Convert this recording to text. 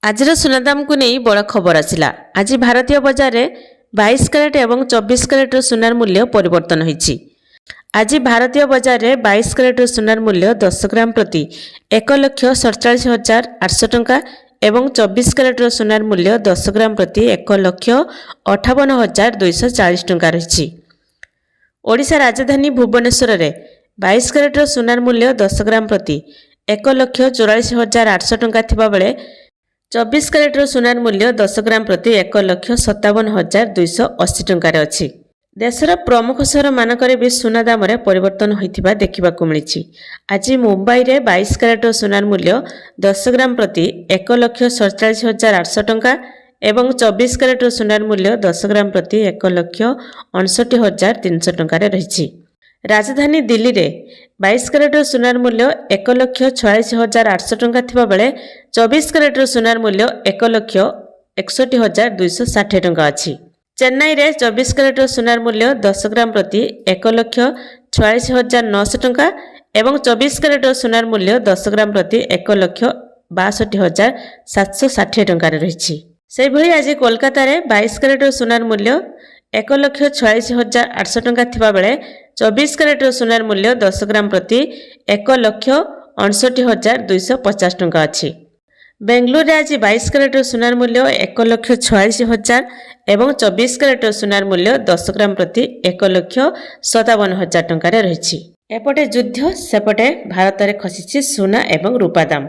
आजिर सुनादाम को नहीं बड़ खबर आसिला। आज भारतीय बजार में 22 कैरेट एवं 24 कैरेट सुनार मूल्य परिवर्तन होईछि। आज भारतीय बजार में 22 कैरेट सुनार मूल्य 10 ग्राम प्रति 1,47,800 टंका एवं 24 कैरेट सुनार मूल्य 10 ग्राम प्रति 1,58,240 टंका रही। ओडिशा राजधानी भुवनेश्वर में 22 कैरेट सुनार मूल्य 10 ग्राम प्रति 1,44,800 टंका थिबा बेले 24 कैरेट सुनार मूल्य 10 ग्राम प्रति 1,57,280 टंकार अच्छी। देशर प्रमुख सहर मानकरे भी सुना दाम परिवर्तन होइथिबा देखिबाकु मिलिछि। आज मुंबई रे 22 कैरेट सुनार मूल्य 10 ग्राम प्रति 1,47,800 टंका एवं 24 कैरेट सुनार मूल्य 10 ग्राम प्रति 1,59,300 टंकार रही। राजधानी दिल्ली रे 22 कैरेट सुनार मूल्य 1,46,800 टंका थिबा बेले 24 कैरेट सुनार मूल्य 1,61,260 टंका अछि। चेन्नई रे 24 कैरेट सुनार मूल्य 10 ग्राम प्रति 1,46,900 टंका एवं 24 कैरेट सुनार मूल्य 10 ग्राम प्रति 1,62,760 टंका रही। से भली आज कोलकाता रे 22 कैरेट सुनार मूल्य 1,46,800 टंका थिबा बेले 24 कैरेट सुनार मूल्य 10 ग्राम प्रति 1,59,250 टंका अछि। बेंगलुरु आज 22 कैरेट सुनार मूल्य 1,46,000 एवं 24 कैरेट सुनार मूल्य 10 ग्राम प्रति 1,57,000 टंका रही। एपटे युद्ध सेपटे भारत में खसी सुना एवं रूपा दाम।